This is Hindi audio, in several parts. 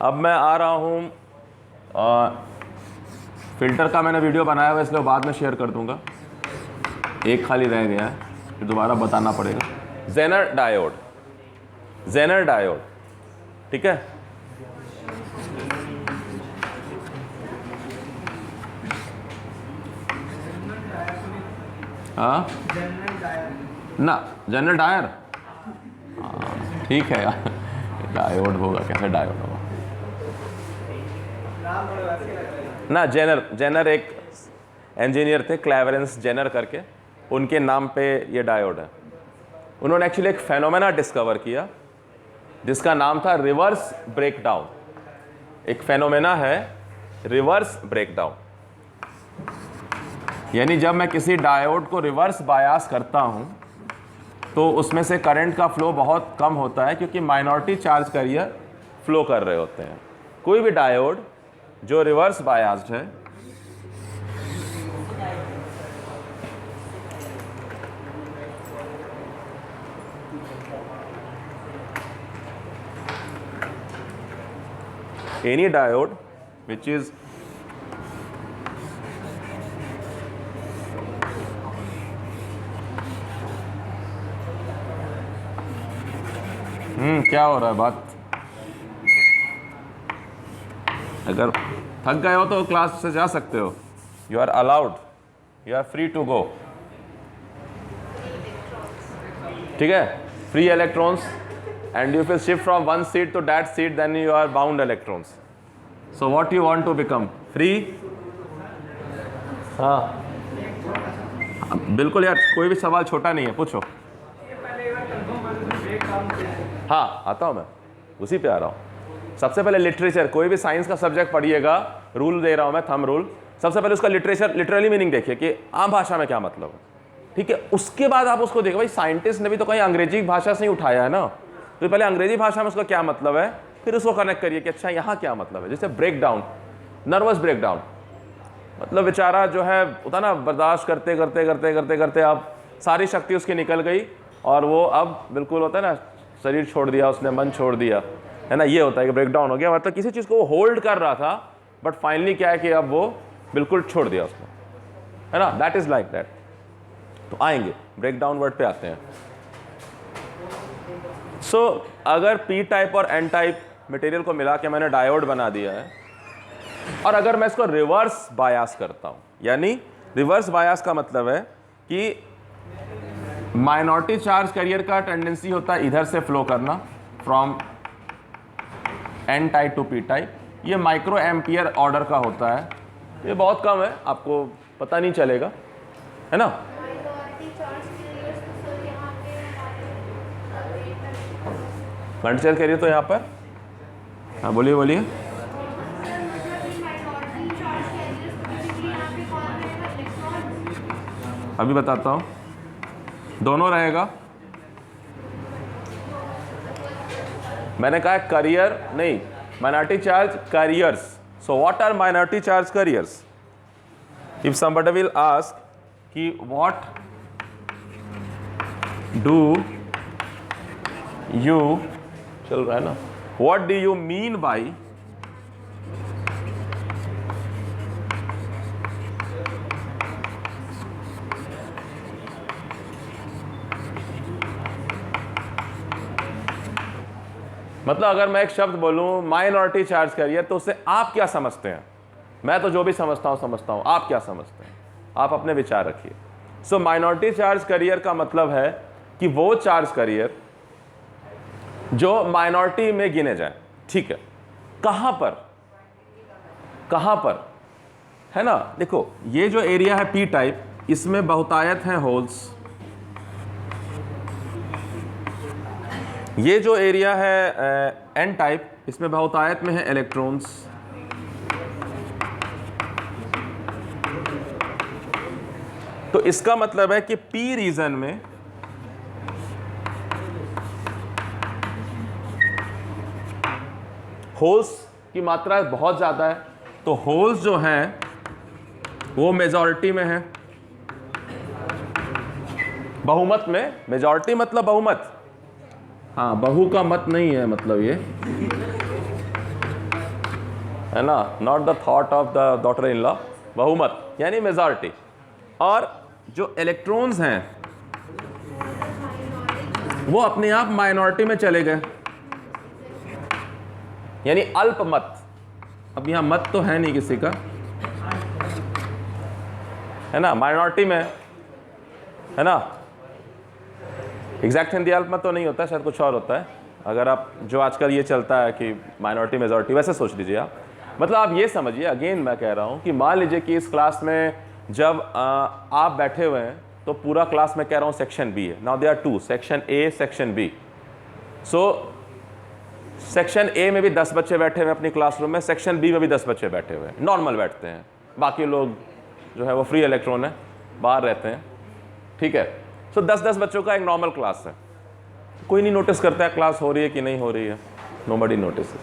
अब मैं आ रहा हूँ, फिल्टर का मैंने वीडियो बनाया हुआ इसलिए बाद में शेयर कर दूंगा, एक खाली रह गया है फिर दोबारा बताना पड़ेगा। जेनर डायोड, जेनर डायोड, ठीक है। हाँ ना, जनरल डायर, ठीक है यार, डायोड होगा कैसे, डायोड होगा ना। जेनर एक इंजीनियर थे, क्लेवेरेंस जेनर करके, उनके नाम पे ये डायोड है। उन्होंने एक्चुअली एक फेनोमेना डिस्कवर किया जिसका नाम था रिवर्स ब्रेकडाउन। एक फेनोमेना है रिवर्स ब्रेकडाउन, यानी जब मैं किसी डायोड को रिवर्स बायास करता हूं तो उसमें से करंट का फ्लो बहुत कम होता है क्योंकि माइनॉरिटी चार्ज कैरियर फ्लो कर रहे होते हैं। कोई भी डायोड जो रिवर्स बायास्ड है any diode which is क्या हो रहा है बात, अगर थक गए हो तो क्लास से जा सकते हो, you are allowed, you are free to go, ठीक है। Free electrons and if you shift from one seat to that seat then you are bound electrons. So what you want to become? Free? हाँ बिल्कुल यार, कोई भी सवाल छोटा नहीं है, पूछो। हाँ आता हूँ मैं, उसी पे आ रहा हूँ। सबसे पहले लिटरेचर, कोई भी साइंस का सब्जेक्ट पढ़िएगा, रूल दे रहा हूँ मैं, थंब रूल। सबसे पहले उसका लिटरेचर, लिटरली मीनिंग देखिए कि आम भाषा में क्या मतलब है, ठीक है। उसके बाद आप उसको देखो, भाई साइंटिस्ट ने भी तो कहीं अंग्रेजी भाषा से ही उठाया है ना, तो पहले अंग्रेजी भाषा में उसका क्या मतलब है, फिर उसको कनेक्ट करिए कि अच्छा यहाँ क्या मतलब है। जैसे breakdown, nervous breakdown, मतलब बेचारा जो है होता ना, बर्दाश्त करते करते करते करते करते अब सारी शक्ति उसकी निकल गई और वो अब बिल्कुल होता है ना, शरीर छोड़ दिया उसने, मन छोड़ दिया, है ना। ये होता है कि ब्रेक डाउन हो गया, मतलब किसी चीज़ को वो होल्ड कर रहा था बट फाइनली क्या है कि अब वो बिल्कुल छोड़ दिया उसने, है ना। That is like that. तो आएंगे ब्रेक डाउन वर्ड पे आते हैं। सो अगर पी टाइप और एन टाइप मटेरियल को मिला के मैंने डायोड बना दिया है, और अगर मैं इसको रिवर्स बायास करता हूं, यानी रिवर्स बायास का मतलब है कि माइनॉरिटी चार्ज कैरियर का टेंडेंसी होता है इधर से फ्लो करना, from N type to P type. ये माइक्रो एम्पियर ऑर्डर का होता है, ये बहुत कम है, आपको पता नहीं चलेगा, है ना। करंट चार्ज कैरियर तो यहाँ पर, हाँ बोलिए बोलिए। अभी बताता हूँ, दोनों रहेगा। मैंने कहा करियर नहीं, minority charge carriers. So what are minority charge carriers? If somebody will ask कि व्हाट डू यू, चल रहा है ना, what do you mean by मतलब अगर मैं एक शब्द बोलूं माइनॉरिटी चार्ज कैरियर, तो उससे आप क्या समझते हैं? मैं तो जो भी समझता हूं, आप क्या समझते हैं? आप अपने विचार रखिए। सो माइनॉरिटी चार्ज कैरियर का मतलब है कि वो चार्ज कैरियर जो माइनॉरिटी में गिने जाए, ठीक है। कहां पर, है ना। देखो ये जो एरिया है पी टाइप, इसमें बहुतायत हैं होल्स। ये जो एरिया है एन टाइप, इसमें बहुतायत में है इलेक्ट्रॉन्स। तो इसका मतलब है कि पी रीजन में होल्स की मात्रा बहुत ज़्यादा है, तो होल्स जो हैं वो मेजॉरिटी में है, बहुमत में। मेजॉरिटी मतलब बहुमत, हाँ बहु का मत नहीं है, मतलब ये है ना, not the thought of the daughter in law, बहुमत यानी मेजॉरिटी। और जो इलेक्ट्रॉन्स हैं वो अपने आप माइनॉरिटी में चले गए, यानी अल्पमत। अब यहां मत तो है नहीं किसी का, है ना, माइनॉरिटी में, है ना। एग्जैक्ट हिंदी अल्पमत तो नहीं होता, शायद कुछ और होता है। अगर आप जो आजकल ये चलता है कि माइनॉरिटी मेजॉरिटी, वैसे सोच लीजिए आप। मतलब आप ये समझिए, अगेन मैं कह रहा हूं कि मान लीजिए कि इस क्लास में जब आप बैठे हुए हैं तो पूरा क्लास में कह रहा हूं सेक्शन बी है। Now they are two, section A, section B. So section A में भी 10 बच्चे बैठे हुए हैं अपनी क्लासरूम में, सेक्शन बी में भी 10 बच्चे बैठे हुए हैं, नॉर्मल बैठते हैं। बाकी लोग जो है वो फ्री इलेक्ट्रॉन है, बाहर रहते हैं, ठीक है। सो 10-10 बच्चों का एक नॉर्मल क्लास है, कोई नहीं नोटिस करता है क्लास हो रही है कि नहीं हो रही है, नोबडी नोटिस।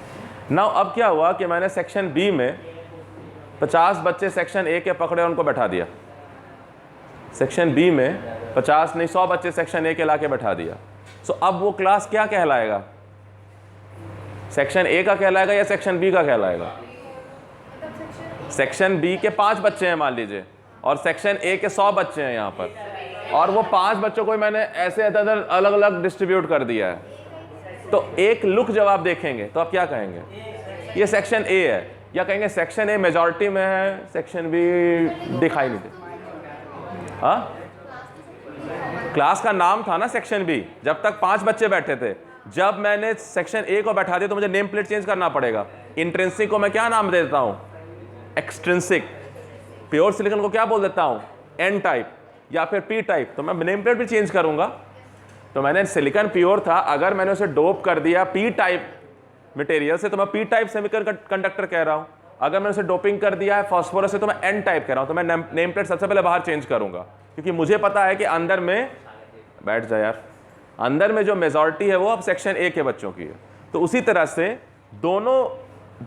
नाउ अब क्या हुआ कि मैंने सेक्शन बी में 50 बच्चे सेक्शन ए के पकड़े, उनको बैठा दिया। सेक्शन बी में 50 नहीं 100 बच्चे सेक्शन ए के ला के बैठा दिया। सो अब वो क्लास क्या कहलाएगा, सेक्शन ए का कहलाएगा या सेक्शन बी का कहलाएगा? सेक्शन बी के 5 बच्चे हैं मान लीजिए, और सेक्शन ए के 100 बच्चे हैं यहाँ पर, और वो 5 बच्चों को मैंने ऐसे इधर अलग अलग डिस्ट्रीब्यूट कर दिया है। तो एक लुक जब आप देखेंगे तो आप क्या कहेंगे, ये सेक्शन ए है, या कहेंगे सेक्शन ए मेजॉरिटी में है, सेक्शन बी दिखाई नहीं दे। हाँ, क्लास का नाम था ना सेक्शन बी, जब तक 5 बच्चे बैठे थे। जब मैंने सेक्शन ए को बैठा दिया तो मुझे नेम प्लेट चेंज करना पड़ेगा। इंट्रिंसिक को मैं क्या नाम दे देता हूं, एक्सट्रिंसिक। प्योर सिलिकॉन को क्या बोल देता हूं, एन टाइप या फिर पी टाइप। तो मैं नेम प्लेट भी चेंज करूंगा। तो मैंने सिलिकॉन प्योर था, अगर मैंने उसे डोप कर दिया पी टाइप मटेरियल से तो मैं पी टाइप सेमीकंडक्टर कह रहा हूं। अगर मैंने उसे डोपिंग कर दिया है फास्फोरस से तो मैं एन टाइप कह रहा हूं। तो मैं नेम प्लेट सबसे पहले बाहर चेंज करूंगा, क्योंकि मुझे पता है कि अंदर में, बैठ जाए यार, अंदर में जो मेजॉरिटी है वो अब सेक्शन ए के बच्चों की है। तो उसी तरह से दोनों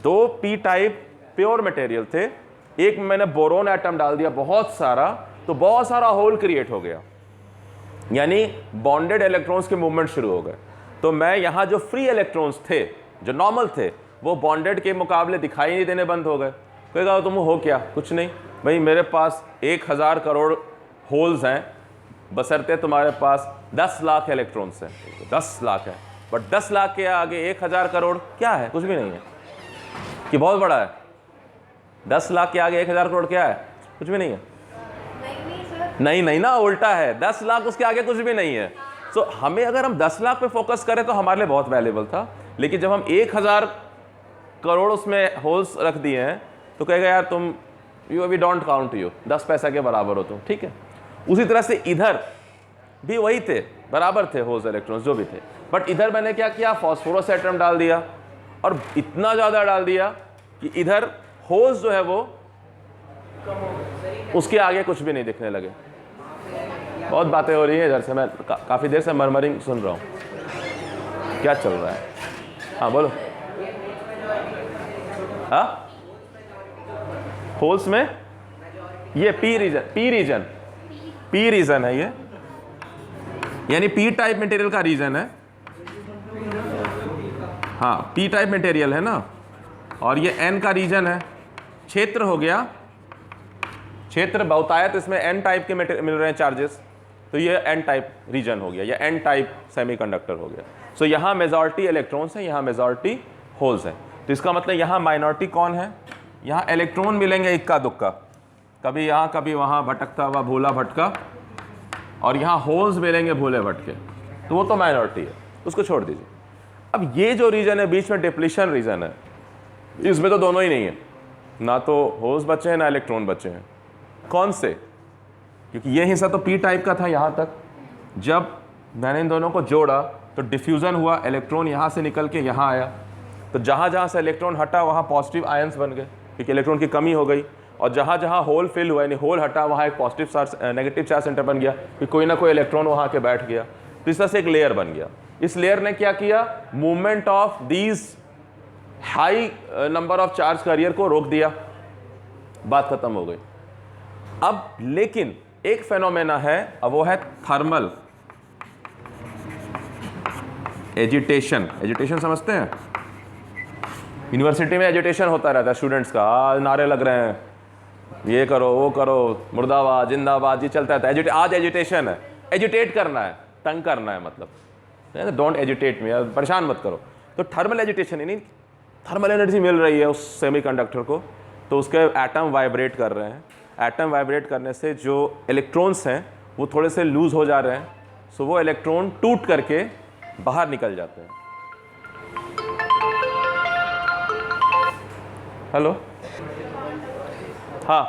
2 पी टाइप प्योर मटेरियल थे, एक में मैंने बोरोन एटम डाल दिया बहुत सारा, तो बहुत सारा होल क्रिएट हो गया, यानी बॉन्डेड इलेक्ट्रॉन्स के मूवमेंट शुरू हो गए। तो मैं यहाँ जो फ्री इलेक्ट्रॉन्स थे, जो नॉर्मल थे, वो बॉन्डेड के मुकाबले दिखाई नहीं देने बंद हो गए। कहेगा तुम हो क्या, कुछ नहीं भाई, मेरे पास 1000 करोड़ होल्स हैं, बशर्ते तुम्हारे पास 10 लाख इलेक्ट्रॉन्स हैं। 10 लाख है, बट 10 लाख के आगे 1000 करोड़ क्या है, कुछ भी नहीं है, कि बहुत बड़ा है। 10 लाख के आगे 1000 करोड़ क्या है, कुछ भी नहीं है। नहीं ना, उल्टा है, 10 लाख उसके आगे कुछ भी नहीं है। सो हमें अगर हम 10 लाख पे फोकस करें तो हमारे लिए बहुत वैल्यूएबल था, लेकिन जब हम 1000 करोड़ उसमें होल्स रख दिए हैं तो कहेगा यार तुम, you we don't count you, 10 पैसा के बराबर हो तुम, ठीक है। उसी तरह से इधर भी वही थे, बराबर थे होल्स इलेक्ट्रॉन्स जो भी थे, बट इधर मैंने क्या किया, फास्फोरस एटम डाल दिया, और इतना ज़्यादा डाल दिया कि इधर होल्स जो है वो उसके आगे कुछ भी नहीं दिखने लगे। बहुत बातें हो रही है इधर से, मैं काफ़ी देर से मरमरिंग सुन रहा हूँ, क्या चल रहा है? हाँ बोलो। हाँ, होल्स में ये पी रीजन है, ये यानी पी टाइप मटेरियल का रीजन है। हाँ, पी टाइप मटेरियल है ना, और ये एन का रीजन है। क्षेत्र हो गया, क्षेत्र बहुतायत, इसमें एन टाइप के मिल रहे हैं चार्जेस, तो ये एन टाइप रीजन हो गया, या एन टाइप सेमीकंडक्टर हो गया। सो यहाँ मेजॉरिटी इलेक्ट्रॉन्स है, यहाँ मेजॉरिटी होल्स है। तो इसका मतलब यहाँ माइनॉरिटी कौन है, यहाँ इलेक्ट्रॉन मिलेंगे इक्का दुक्का, कभी यहाँ कभी वहाँ भटकता हुआ भोला भटका, और यहाँ होल्स मिलेंगे भोले भटके, तो वो तो माइनॉरिटी है, उसको छोड़ दीजिए। अब ये जो रीजन है बीच में डिप्लीशन रीजन है, इसमें तो दोनों ही नहीं है, ना तो होल्स बचे हैं ना इलेक्ट्रॉन बचे हैं। कौन से, क्योंकि ये हिस्सा तो पी टाइप का था यहाँ तक, जब मैंने इन दोनों को जोड़ा तो डिफ्यूज़न हुआ, इलेक्ट्रॉन यहाँ से निकल के यहाँ आया, तो जहाँ जहाँ से इलेक्ट्रॉन हटा वहाँ पॉजिटिव आयंस बन गए, क्योंकि इलेक्ट्रॉन की कमी हो गई। और जहाँ जहाँ होल फिल हुआ, यानी होल हटा, वहाँ एक positive charge negative charge centre बन गया, कि कोई ना कोई इलेक्ट्रॉन वहाँ के बैठ गया। तो इस तरह से एक लेयर बन गया। इस लेयर ने क्या किया, movement of these high number of charge carrier को रोक दिया, बात खत्म हो गई। अब लेकिन एक फेनोमेना है, अब वो है थर्मल एजिटेशन। एजिटेशन समझते हैं, यूनिवर्सिटी में एजुटेशन होता रहता है स्टूडेंट्स का, नारे लग रहे हैं, ये करो वो करो, मुर्दाबाद जिंदाबाद, ये चलता रहता है। आज एजुटेशन है, एजुटेट करना है, तंग करना है, मतलब डोंट एजुटेट मी, परेशान मत करो। तो थर्मल एजुटेशन यानी थर्मल एनर्जी मिल रही है उस सेमीकंडक्टर को, तो उसके एटम वाइब्रेट कर रहे हैं। एटम वाइब्रेट करने से जो इलेक्ट्रॉन्स हैं वो थोड़े से लूज हो जा रहे हैं, सो वो इलेक्ट्रॉन टूट करके बाहर निकल जाते हैं। हेलो, हाँ।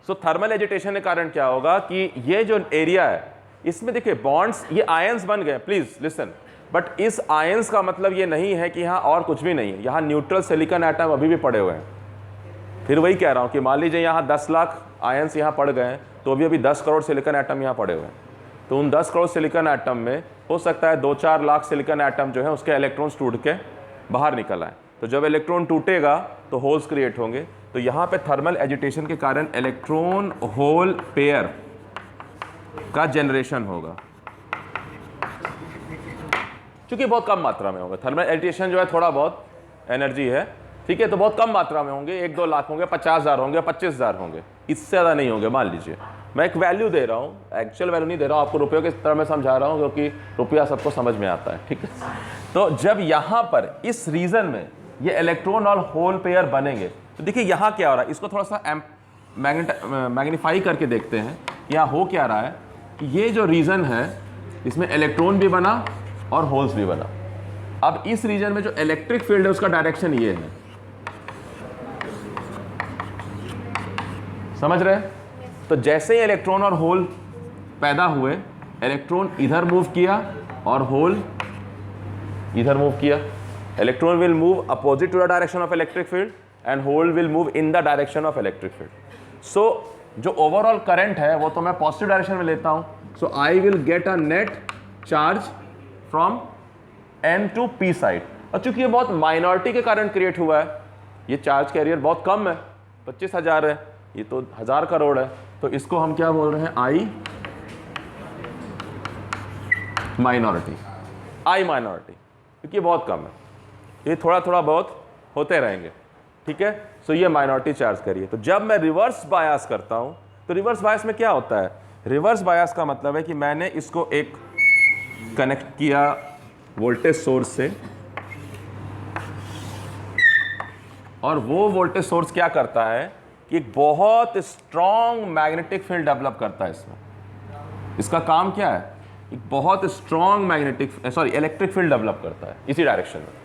सो थर्मल एजिटेशन के कारण क्या होगा कि ये जो एरिया है इसमें देखिए बॉन्ड्स, ये आयंस बन गए, प्लीज लिसन। बट इस आयंस का मतलब ये नहीं है कि यहाँ और कुछ भी नहीं है, यहाँ न्यूट्रल सिलिकॉन एटम अभी भी पड़े हुए हैं। फिर वही कह रहा हूँ कि मान लीजिए यहाँ 10 लाख आयंस यहाँ पड़ गए हैं, तो अभी 10 करोड़ सिलिकॉन एटम यहाँ पड़े हुए हैं। तो उन 10 करोड़ सिलिकॉन एटम में हो सकता है 2-4 लाख सिलिकॉन एटम जो है उसके इलेक्ट्रॉन्स टूट के बाहर निकल आए। तो जब इलेक्ट्रॉन टूटेगा तो होल्स क्रिएट होंगे। तो यहाँ पे थर्मल एजिटेशन के कारण इलेक्ट्रॉन होल पेयर का जनरेशन होगा, क्योंकि बहुत कम मात्रा में होगा। थर्मल एजिटेशन जो है थोड़ा बहुत एनर्जी है, ठीक है, तो बहुत कम मात्रा में होंगे, 1-2 लाख होंगे, 50,000 होंगे, 25,000 होंगे, इससे ज़्यादा नहीं होंगे। मान लीजिए मैं एक वैल्यू दे रहा हूँ, एक्चुअल वैल्यू नहीं दे रहा हूँ, आपको रुपयों की तरह मैं समझा रहा हूँ क्योंकि रुपया सबको समझ में आता है, ठीक है। तो जब यहाँ पर इस रीजन में ये इलेक्ट्रॉन और होल पेयर बनेंगे, तो देखिए यहाँ क्या हो रहा है, इसको थोड़ा सा मैग्नीफाई करके देखते हैं। यहाँ हो क्या रहा है कि ये जो रीजन है इसमें इलेक्ट्रॉन भी बना और होल्स भी बना। अब इस रीजन में जो इलेक्ट्रिक फील्ड है उसका डायरेक्शन ये है, समझ रहे हैं। तो जैसे ही इलेक्ट्रॉन और होल पैदा हुए, इलेक्ट्रॉन इधर मूव किया और होल इधर मूव किया। Electron will move opposite to the direction of electric field and hole will move in the direction of electric field. So जो ओवरऑल करंट है वो तो मैं पॉजिटिव डायरेक्शन में लेता हूं, so I will get a net charge from N to P side. और चूंकि ये बहुत माइनॉरिटी के कारण क्रिएट हुआ है, ये चार्ज कैरियर बहुत कम है, 25,000 है, ये तो 1000 करोड़ है, तो इसको हम क्या बोल रहे हैं, आई माइनॉरिटी। आई माइनॉरिटी क्योंकि ये बहुत कम है, ये थोड़ा थोड़ा बहुत होते रहेंगे, ठीक है। सो ये माइनॉरिटी चार्ज करिए। तो जब मैं रिवर्स बायस करता हूं, तो रिवर्स बायस में क्या होता है, रिवर्स बायस का मतलब है कि मैंने इसको एक कनेक्ट किया वोल्टेज सोर्स से, और वो वोल्टेज सोर्स क्या करता है कि एक बहुत स्ट्रॉन्ग मैग्नेटिक फील्ड डेवलप करता है इसमें। इसका काम क्या है, एक बहुत स्ट्रॉन्ग इलेक्ट्रिक फील्ड डेवलप करता है इसी डायरेक्शन में।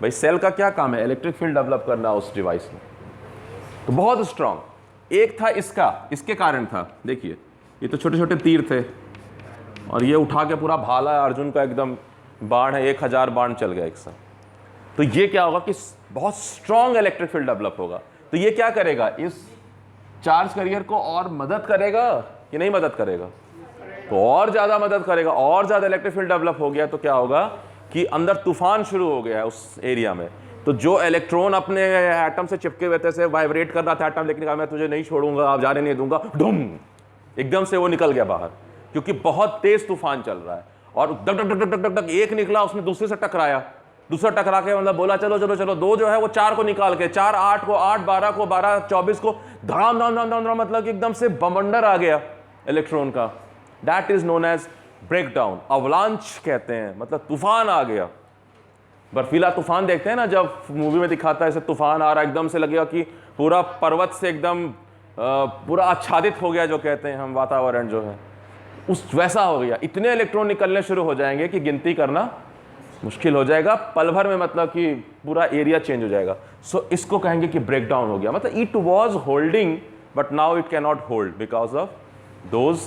भाई सेल का क्या काम है, इलेक्ट्रिक फील्ड डेवलप करना उस डिवाइस में, तो बहुत स्ट्रॉन्ग। एक था इसके कारण था, देखिए ये तो छोटे छोटे तीर थे और ये उठा के पूरा भाला अर्जुन का एकदम बाण है, 1000 बाण चल गया एक साथ। तो ये क्या होगा कि बहुत स्ट्रॉन्ग इलेक्ट्रिक फील्ड डेवलप होगा। तो ये क्या करेगा, इस चार्ज कैरियर को और मदद करेगा कि नहीं मदद करेगा, तो और ज्यादा मदद करेगा। और ज्यादा इलेक्ट्रिक फील्ड डेवलप हो गया तो क्या होगा कि अंदर तूफान शुरू हो गया है उस एरिया में। तो जो इलेक्ट्रॉन अपने एटम से चिपके हुए थे, से वाइब्रेट कर रहा था एटम, लेकिन कहा मैं तुझे नहीं छोड़ूंगा, आप जाने नहीं दूंगा, डुम, एकदम से वो निकल गया बाहर, क्योंकि बहुत तेज तूफान चल रहा है। और धक धक धक धक धक एक निकला, उसने दूसरे से टकराया, दूसरा टकरा के मतलब बोला चलो चलो चलो, 2 जो है वो 4 को निकाल के, 4 8 को, 8 12 को, 12 24 को, धाम धाम धाम धाम, मतलब कि एकदम से बमंडर आ गया इलेक्ट्रॉन का। That is known as breakdown, avalanche कहते हैं, मतलब तूफान आ गया। बर्फीला तूफान देखते हैं ना, जब मूवी में दिखाता है ऐसे तूफान आ रहा है, एकदम से लगेगा कि पूरा पर्वत से एकदम पूरा आच्छादित हो गया, जो कहते हैं हम, वातावरण जो है उस वैसा हो गया। इतने इलेक्ट्रॉन निकलने शुरू हो जाएंगे कि गिनती करना मुश्किल हो जाएगा, पल भर में, मतलब कि पूरा एरिया चेंज हो जाएगा। सो इसको कहेंगे कि ब्रेकडाउन हो गया, मतलब it was holding but now it can not hold because of those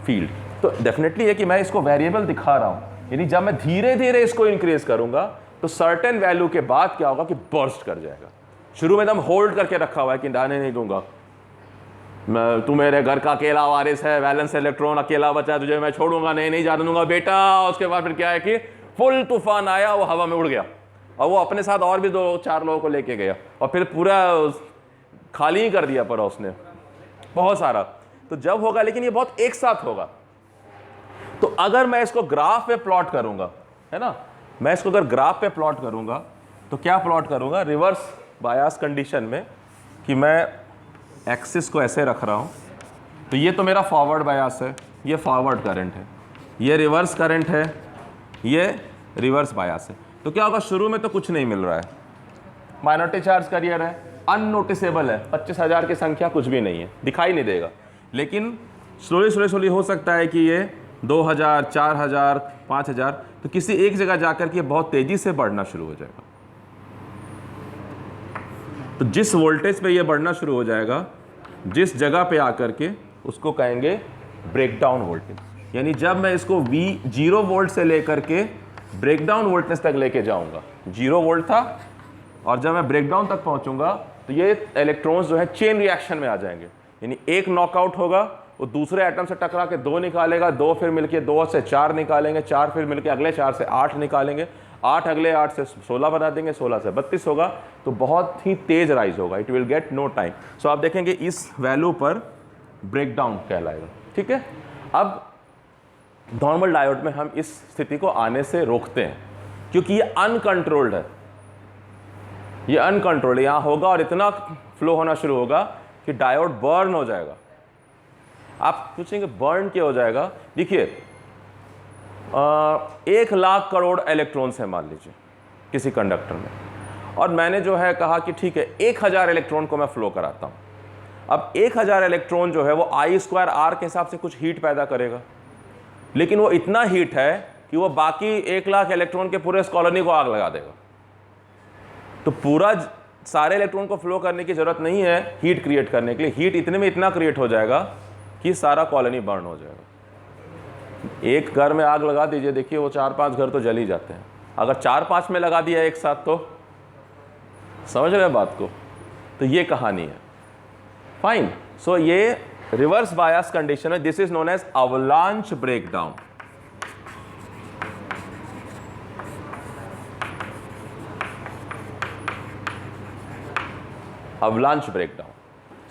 field. तो डेफिनेटली है कि मैं इसको वेरिएबल दिखा रहा हूं, यानी जब मैं धीरे धीरे इसको इंक्रीज करूंगा तो सर्टेन वैल्यू के बाद क्या होगा कि बर्स्ट कर जाएगा। शुरू में एकदम होल्ड करके रखा हुआ है कि जाने नहीं दूंगा, तू मेरे घर का अकेला वारिस है, वैलेंस इलेक्ट्रॉन अकेला बचा है, तुझे मैं छोड़ूंगा नहीं, नहीं जाने दूंगा बेटा। उसके बाद फिर क्या है कि फुल तूफान आया, वो हवा में उड़ गया और वो अपने साथ और भी 2-4 लोगों को लेके गया और फिर पूरा खाली ही कर दिया पर उसने बहुत सारा। तो जब होगा, लेकिन ये बहुत एक साथ होगा। तो अगर मैं इसको ग्राफ पे प्लॉट करूंगा, है ना, मैं इसको अगर ग्राफ पे प्लॉट करूंगा तो क्या प्लॉट करूँगा रिवर्स बायस कंडीशन में कि मैं एक्सिस को ऐसे रख रहा हूँ, तो ये तो मेरा फॉरवर्ड बायस है, ये फॉरवर्ड करंट है, ये रिवर्स करंट है, ये रिवर्स बायस है। तो क्या होगा, शुरू में तो कुछ नहीं मिल रहा है, माइनॉरिटी चार्ज कैरियर है, अननोटिसेबल है, 25,000 की संख्या कुछ भी नहीं है, दिखाई नहीं देगा। लेकिन स्लोली हो सकता है कि ये 2,000, 4,000, 5,000, तो किसी एक जगह जाकर के बहुत तेजी से बढ़ना शुरू हो जाएगा। तो जिस वोल्टेज पे ये बढ़ना शुरू हो जाएगा, जिस जगह पे आकर के, उसको कहेंगे ब्रेकडाउन वोल्टेज। यानी जब मैं इसको V0 वोल्ट से लेकर के ब्रेकडाउन वोल्टेज तक लेके जाऊंगा, 0 वोल्ट था और जब मैं ब्रेकडाउन तक पहुंचूंगा तो ये इलेक्ट्रॉन्स जो है चेन रिएक्शन में आ जाएंगे। यानी एक नॉकआउट होगा, वो दूसरे एटम से टकरा के 2 निकालेगा, 2 फिर मिलके 2 से 4 निकालेंगे, 4 फिर मिलके अगले 4 से 8 निकालेंगे, 8 अगले 8 से 16 बना देंगे, 16 से 32 होगा। तो बहुत ही तेज राइज होगा, it will get no time. So आप देखेंगे इस वैल्यू पर ब्रेकडाउन कहलाएगा। ठीक है, अब नॉर्मल डायोड में हम इस स्थिति को आने से रोकते हैं क्योंकि ये अनकंट्रोल्ड है, ये अनकंट्रोल्ड यहाँ होगा और इतना फ्लो होना शुरू होगा कि डायोड बर्न हो जाएगा। आप पूछेंगे बर्न क्या हो जाएगा? देखिए 1,00,000 करोड़ इलेक्ट्रॉन्स है मान लीजिए किसी कंडक्टर में, और मैंने जो है कहा कि ठीक है 1,000 इलेक्ट्रॉन को मैं फ्लो कराता हूँ। अब 1,000 इलेक्ट्रॉन जो है वो I²R के हिसाब से कुछ हीट पैदा करेगा, लेकिन वो इतना हीट है कि वो बाकी 1,00,000 इलेक्ट्रॉन के पूरे इस कॉलोनी को आग लगा देगा। तो पूरा सारे इलेक्ट्रॉन को फ्लो करने की जरूरत नहीं है हीट क्रिएट करने के लिए, हीट इतने में इतना क्रिएट हो जाएगा कि सारा कॉलोनी बर्न हो जाएगा। एक घर में आग लगा दीजिए, देखिए वो 4-5 घर तो जल ही जाते हैं। अगर 4-5 में लगा दिया एक साथ, तो समझ रहे हैं बात को? तो ये कहानी है। फाइन, सो ये रिवर्स बायस कंडीशन है, this is known as avalanche breakdown. Avalanche breakdown.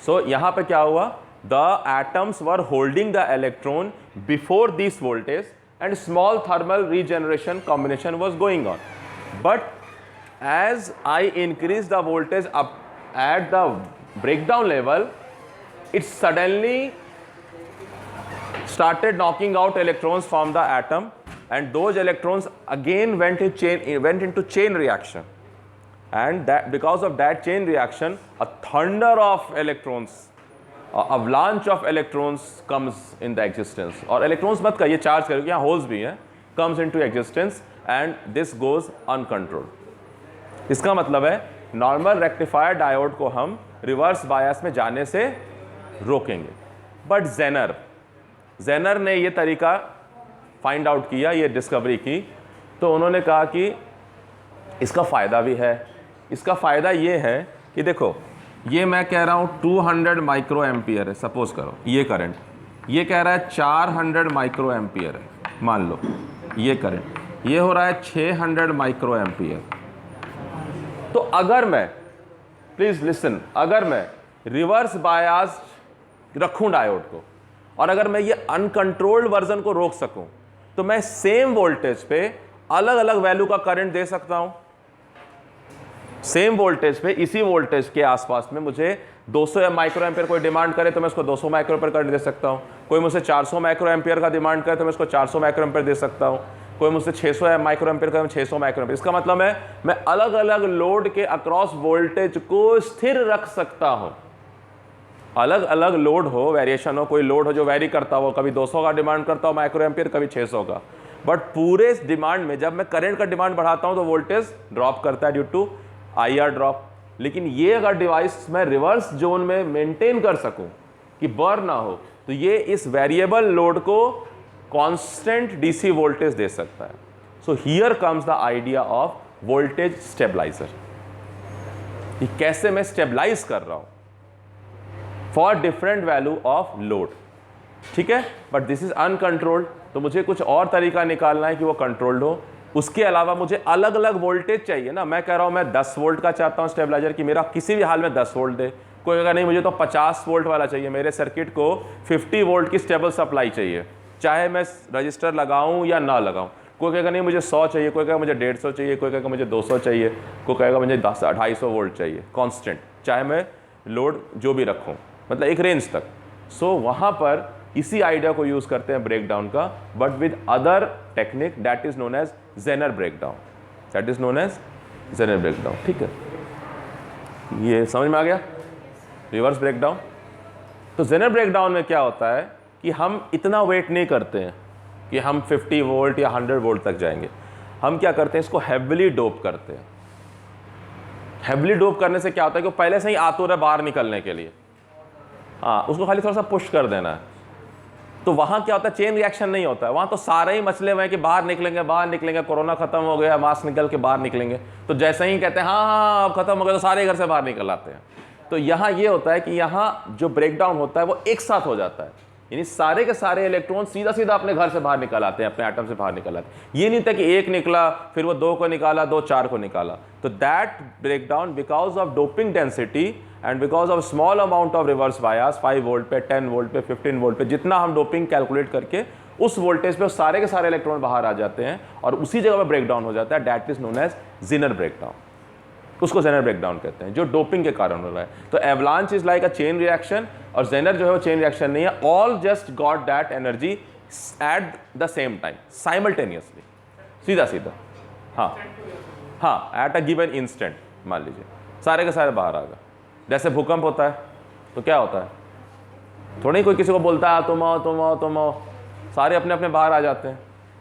So यहां पे क्या हुआ, the atoms were holding the electron before this voltage and small thermal regeneration combination was going on, but as I increase the voltage up at the breakdown level, it suddenly started knocking out electrons from the atom, and those electrons again went into chain reaction, and that because of that chain reaction a thunder of electrons, avalanche of electrons comes in the existence. और electrons मत कहिए, चार्ज करोगे, यहाँ होल्स भी हैं, comes into existence and this goes uncontrolled. इसका मतलब है नॉर्मल रेक्टिफायर डायोड को हम रिवर्स बायस में जाने से रोकेंगे। बट जेनर ने ये तरीका फाइंड आउट किया, ये डिस्कवरी की, तो उन्होंने कहा कि इसका फ़ायदा भी है। इसका फ़ायदा ये है कि देखो, ये मैं कह रहा हूँ 200 माइक्रो एम्पियर है, सपोज करो ये करंट, ये कह रहा है 400 माइक्रो एम्पियर है, मान लो ये करंट, ये हो रहा है 600 माइक्रो एम्पियर। तो अगर मैं, प्लीज लिसन, अगर मैं रिवर्स बायस रखूं डायोड को, और अगर मैं ये अनकंट्रोल्ड वर्जन को रोक सकूं, तो मैं सेम वोल्टेज पे अलग अलग वैल्यू का करंट दे सकता हूं। सेम वोल्टेज पे, इसी वोल्टेज के आसपास में मुझे 200 माइक्रो एम्पियर कोई डिमांड करे तो मैं उसको 200 माइक्रो एम्पियर करंट दे सकता हूं। कोई मुझसे 400 माइक्रो एम्पियर का डिमांड करे तो मैं उसको 400 माइक्रो एम्पियर दे सकता हूं। कोई मुझसे 600 माइक्रो एम्पियर का, 600 माइक्रो एम्पियर। इसका मतलब है मैं अलग अलग लोड के अक्रॉस वोल्टेज को स्थिर रख सकता हूं। अलग अलग लोड हो, वेरिएशन हो, कोई लोड हो जो वेरी करता हो, कभी 200 का डिमांड करता हो माइक्रो एम्पियर, कभी 600 का, बट पूरे डिमांड में जब मैं करंट का डिमांड बढ़ाता हूं तो वोल्टेज ड्रॉप करता है ड्यू टू IR ड्रॉप। लेकिन ये अगर डिवाइस मैं रिवर्स जोन में मेंटेन कर सकूं कि बर्न ना हो, तो ये इस वेरिएबल लोड को कांस्टेंट DC वोल्टेज दे सकता है। So here comes the idea of voltage stabiliser, कि कैसे मैं स्टेबलाइज कर रहा हूं for different value of load. ठीक है, बट दिस इज अनकंट्रोल्ड, तो मुझे कुछ और तरीका निकालना है कि वो कंट्रोल्ड हो। उसके अलावा मुझे अलग अलग वोल्टेज चाहिए ना। मैं कह रहा हूं मैं 10 वोल्ट का चाहता हूं स्टेबलाइजर, कि मेरा किसी भी हाल में 10 वोल्ट दे। कोई अगर नहीं, मुझे तो 50 वोल्ट वाला चाहिए, मेरे सर्किट को 50 वोल्ट की स्टेबल सप्लाई चाहिए, चाहे मैं रजिस्टर लगाऊं या ना लगाऊं। कोई कहेगा नहीं मुझे 100 चाहिए, कोई कहेगा मुझे 150 चाहिए, कोई कहेगा मुझे 200 चाहिए, कोई कहेगा मुझे 250 वोल्ट चाहिए कांस्टेंट, चाहे मैं लोड जो भी रखूं, मतलब एक रेंज तक। सो वहाँ पर इसी आइडिया को यूज़ करते हैं ब्रेक डाउन का, but with other technique that is known as Zener breakdown, that is known as Zener breakdown. ठीक है, ये समझ में आ गया, रिवर्स ब्रेक डाउन। तो जेनर ब्रेक डाउन में क्या होता है कि हम इतना वेट नहीं करते हैं कि हम 50 वोल्ट या 100 वोल्ट तक जाएंगे। हम क्या करते हैं, इसको हेवली डोप करते हैं। हेवली डोप करने से क्या होता है कि वो पहले से ही आतुर है बाहर निकलने के लिए, हाँ, उसको खाली थोड़ा सा पुश कर देना है। तो वहाँ क्या होता है, चेन रिएक्शन नहीं होता है, वहाँ तो सारे ही मसले हुए हैं कि बाहर निकलेंगे, कोरोना खत्म हो गया, मास्क निकल के बाहर निकलेंगे। तो जैसे ही कहते हैं हाँ अब खत्म हो गया, तो सारे घर से बाहर निकल आते हैं। तो यहाँ ये होता है कि यहाँ जो ब्रेक डाउन होता है वो एक साथ हो जाता है, यानी सारे के सारे इलेक्ट्रॉन सीधा सीधा अपने घर से बाहर निकल आते हैं, अपने एटम से बाहर निकल आते हैं। ये नहीं था कि एक निकला फिर वो 2 को निकाला, 2 4 को निकाला। तो that breakdown because of doping density and because of small amount of reverse bias, 5 volt पे, 10 वोल्ट पे, 15 वोल्ट पे, जितना हम डोपिंग कैलकुलेट करके उस वोल्टेज पे सारे के सारे इलेक्ट्रॉन बाहर आ जाते हैं और उसी जगह पर ब्रेक डाउन हो जाता है। That is known as Zener breakdown, उसको जेनर ब्रेक डाउन कहते हैं, जो डोपिंग के कारण हो रहा है। तो avalanche is like a chain reaction और जेनर जो है वो चेन रिएक्शन नहीं है, all just got that energy at the same time, simultaneously, सीधा सीधा, हाँ, एट अ गिवन इंस्टेंट। मान लीजिए सारे के सारे बाहर आ गए। जैसे भूकंप होता है तो क्या होता है, थोड़ी कोई किसी को बोलता है तुम आओ, सारे अपने अपने बाहर आ जाते हैं।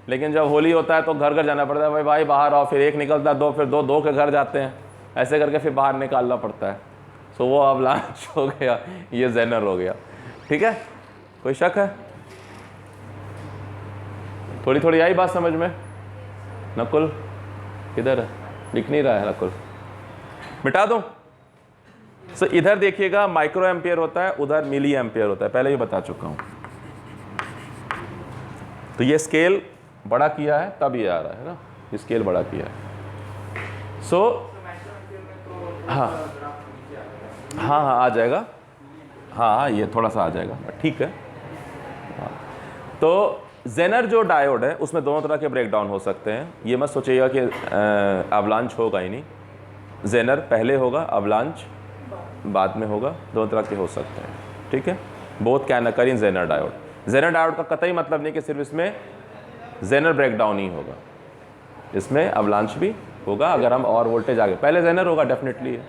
लेकिन जब होली होता है तो घर घर जाना पड़ता है, भाई बाहर आओ, फिर एक निकलता है, 2, फिर 2 के घर जाते हैं, ऐसे करके फिर बाहर निकालना पड़ता है। सो वो अवलांच हो गया, ये जेनर हो गया। ठीक है, कोई शक है? थोड़ी थोड़ी आई बात समझ में? नकुल किधर है, दिख नहीं रहा है नकुल, मिटा दूं? सो इधर देखिएगा माइक्रो एम्पियर होता है, उधर मिली एम्पियर होता है, पहले ही बता चुका हूं। तो ये स्केल बड़ा किया है तब ये आ रहा है ना, ये स्केल बड़ा किया है। सो हाँ आ जाएगा, हाँ ये थोड़ा सा आ जाएगा, ठीक है। तो जेनर जो डायोड है उसमें दोनों तरह के ब्रेक डाउन हो सकते हैं। ये मत सोचिएगा कि अवलांच होगा ही नहीं, जेनर पहले होगा, अवलांच बाद में होगा, दोनों तरह के हो सकते हैं। ठीक है, both can occur in Zener diode. Zener diode का कतई मतलब नहीं कि सिर्फ इसमें जेनर ब्रेक डाउन ही होगा, इसमें अवलांच भी होगा। अगर हम और वोल्टेज आगे, पहले जेनर होगा डेफिनेटली,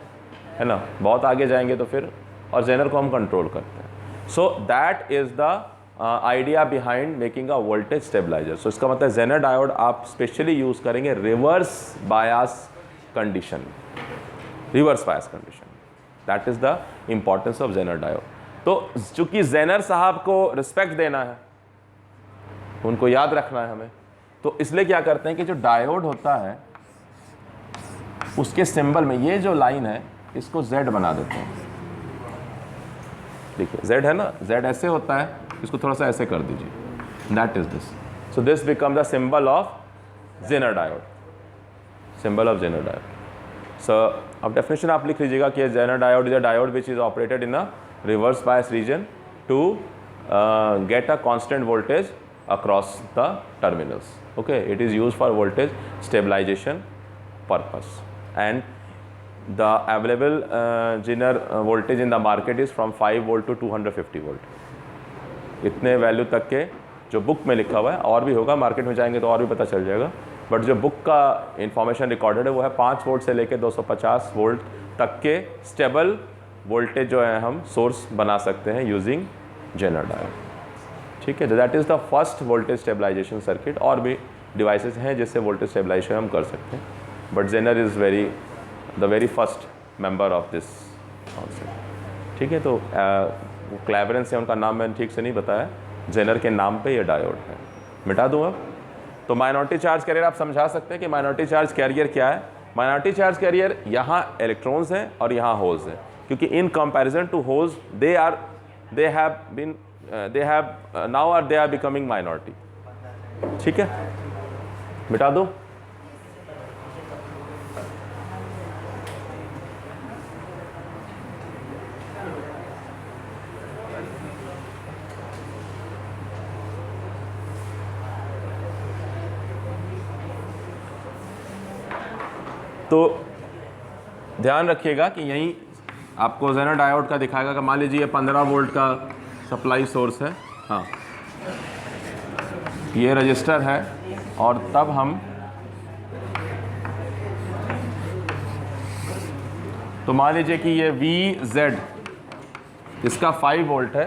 है ना, बहुत आगे जाएंगे तो फिर, और जेनर को हम कंट्रोल करते हैं। So that is the idea behind making a voltage stabiliser. So इसका मतलब जेनर डायोड आप स्पेशली यूज करेंगे reverse bias condition, reverse bias condition, that is the importance of Zener diode. तो चूंकि जेनर साहब को रिस्पेक्ट देना है, उनको याद रखना है हमें, तो इसलिए क्या करते हैं कि जो डायोड होता है उसके सिंबल में ये जो लाइन है इसको Z बना देते हैं। देखिए Z है ना, Z ऐसे होता है, इसको थोड़ा सा ऐसे कर दीजिए, that is this. So this become the symbol of Zener diode, symbol of Zener diode. So अब डेफिनेशन आप लिख लीजिएगा कि Zener diode is a diode which is operated in a reverse bias region to get a constant voltage across the terminals. Okay, it is used for voltage stabilization purpose, and the available Zener voltage in the market is from 5 volt to 250 volt. इतने वैल्यू तक के जो बुक में लिखा हुआ है, और भी होगा, मार्केट में जाएंगे तो और भी पता चल जाएगा, बट जो बुक का इंफॉर्मेशन रिकॉर्डेड है वो है 5 वोल्ट से लेकर 250 वोल्ट तक के स्टेबल वोल्टेज जो है हम सोर्स बना सकते हैं यूजिंग जेनर डायोड। ठीक है, that is the first voltage stabilisation circuit. और भी डिवाइसेस हैं जिससे वोल्टेज स्टेबलाइजेशन हम कर सकते हैं, but Zener is the very first member of this concept. ठीक है, तो क्लेवरेंस है उनका नाम, मैंने ठीक से नहीं बताया, जेनर के नाम पे ये डायोड है। मिटा दूँ अब? तो माइनॉरिटी चार्ज कैरियर आप समझा सकते हैं कि माइनॉरिटी चार्ज कैरियर क्या है। माइनॉरिटी चार्ज कैरियर यहाँ इलेक्ट्रॉन्स हैं और यहाँ होल्स हैं, क्योंकि in comparison to holes they have now they are becoming minority। ठीक है, मिटा दो। तो ध्यान रखिएगा कि यहीं आपको जेनर डायोड का दिखाएगा कि मान लीजिए 15 वोल्ट का सप्लाई सोर्स है, हाँ ये रजिस्टर है, और तब हम तो मान लीजिए कि ये VZ इसका 5 वोल्ट है,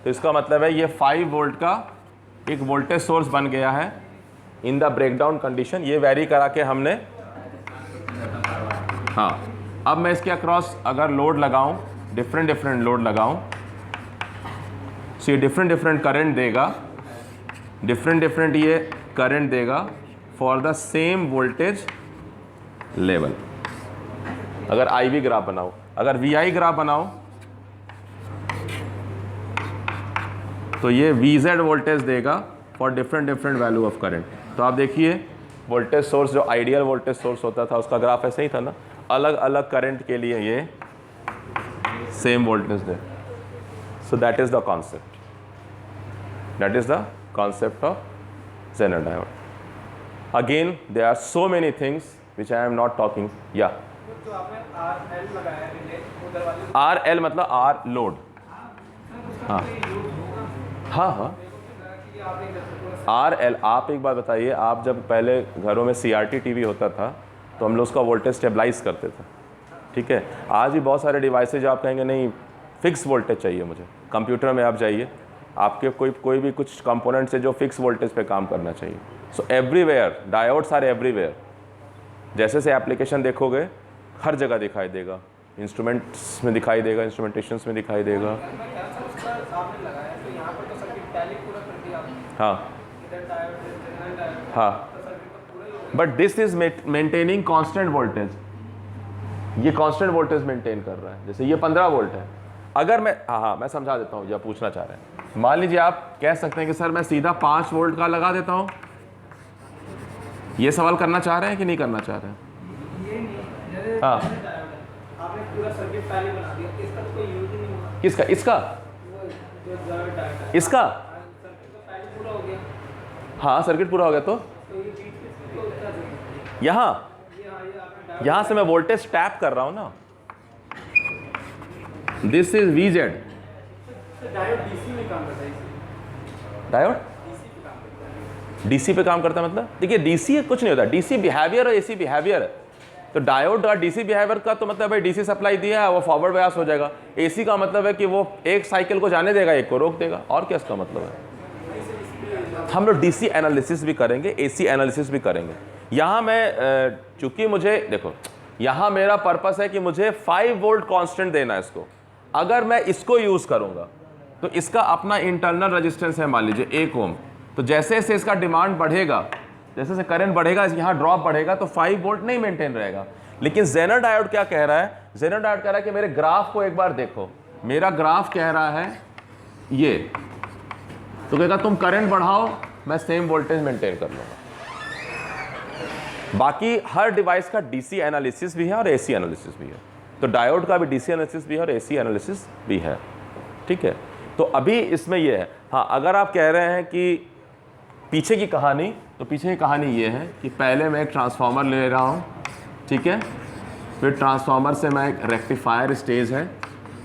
तो इसका मतलब है ये 5 वोल्ट का एक वोल्टेज सोर्स बन गया है इन द ब्रेकडाउन कंडीशन। ये वेरी करा के हमने, हाँ अब मैं इसके अक्रॉस अगर लोड लगाऊं, डिफरेंट लोड लगाऊं, तो ये डिफरेंट करंट देगा, डिफरेंट ये करंट देगा for the same voltage level. अगर IV ग्राफ बनाऊं, अगर VI ग्राफ बनाऊं, तो ये VZ वोल्टेज देगा for different value of current. तो आप देखिए वोल्टेज सोर्स, जो आइडियल वोल्टेज सोर्स होता था उसका ग्राफ ऐसे ही था ना, अलग अलग करंट के लिए ये same voltage they. So that is the concept, that is the concept of Zener diode. Again there are so many things which I am not talking. Yeah, जो आपने RL लगाया रिले उधर वाले, RL मतलब R लोड, हाँ हाँ RL। आप एक बात बताइए, आप जब पहले घरों में CRT टीवी होता था तो हम लोग उसका वोल्टेज स्टेबलाइज करते थे, ठीक है। आज भी बहुत सारे डिवाइसेज आप कहेंगे नहीं फिक्स वोल्टेज चाहिए मुझे। कंप्यूटर में आप जाइए, आपके कोई भी कुछ कंपोनेंट से जो फिक्स वोल्टेज पे काम करना चाहिए। So everywhere diodes are everywhere. जैसे से एप्लीकेशन देखोगे हर जगह दिखाई देगा, इंस्ट्रूमेंट्स में दिखाई देगा, इंस्ट्रूमेंटेशंस में दिखाई देगा। हाँ हाँ, but this is maintaining constant voltage. ये कांस्टेंट वोल्टेज मेंटेन कर रहा है। जैसे ये 15 वोल्ट है, अगर मैं, हाँ मैं समझा देता हूँ जो पूछना चाह रहे हैं। मान लीजिए आप कह सकते हैं कि सर मैं सीधा 5 वोल्ट का लगा देता हूँ। ये सवाल करना चाह रहे हैं कि नहीं करना चाह रहे हैं? हाँ, आपने पूरा सर्किट पहले बना दिया, इसका तो कोई यूज ही नहीं हुआ। किसका? इसका इसका सर्किट तो पहले पूरा हो गया। हाँ सर्किट पूरा हो गया। तो ये बीच में तो उतना चाहिए। यहाँ से मैं वोल्टेज टैप कर रहा हूँ ना, this is VZ। Diode DC में काम करता है। डायोड डीसी पे काम करता है मतलब, देखिए डीसी कुछ नहीं होता, डीसी बिहेवियर और एसी बिहेवियर है। तो डायोड और डीसी बिहेवियर का तो मतलब है डीसी सप्लाई दिया है वो फॉरवर्ड बायस हो जाएगा। एसी का मतलब है कि वो एक साइकिल को जाने देगा, एक को रोक देगा। और क्या इसका मतलब है? हम लोग डीसी एनालिसिस भी करेंगे, एसी एनालिसिस भी करेंगे। यहाँ मैं चूंकि मुझे देखो, यहाँ मेरा पर्पस है कि मुझे 5 वोल्ट कांस्टेंट देना है इसको। अगर मैं इसको यूज़ करूँगा तो इसका अपना इंटरनल रेजिस्टेंस है मान लीजिए 1 ओम। तो जैसे जैसे इसका डिमांड बढ़ेगा, जैसे जैसे करंट बढ़ेगा, यहाँ ड्रॉप बढ़ेगा, तो 5 वोल्ट नहीं मेंटेन रहेगा। लेकिन जेनर डायोड क्या कह रहा है? जेनर डायोड कह रहा है कि मेरे ग्राफ को एक बार देखो। मेरा ग्राफ कह रहा है ये, तो कहेगा तुम करंट बढ़ाओ, मैं सेम वोल्टेज मेंटेन कर लूँगा। बाकी हर डिवाइस का डीसी एनालिसिस भी है और एसी एनालिसिस भी है। तो डायोड का भी डीसी एनालिसिस भी है और एसी एनालिसिस भी है, ठीक है। तो अभी इसमें ये है। हाँ, अगर आप कह रहे हैं कि पीछे की कहानी, तो पीछे की कहानी ये है कि पहले मैं एक ट्रांसफार्मर ले रहा हूँ, ठीक है। फिर ट्रांसफार्मर से मैं एक रेक्टिफायर स्टेज है,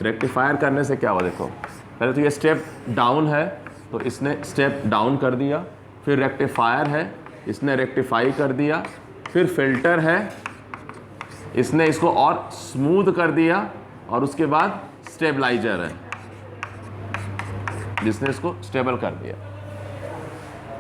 रेक्टिफायर करने से क्या हुआ देखो, पहले तो ये स्टेप डाउन है तो इसने स्टेप डाउन कर दिया, फिर रेक्टिफायर है इसने रेक्टिफाई कर दिया, फिर फिल्टर है इसने इसको और स्मूथ कर दिया, और उसके बाद स्टेबलाइजर है जिसने इसको स्टेबल कर दिया।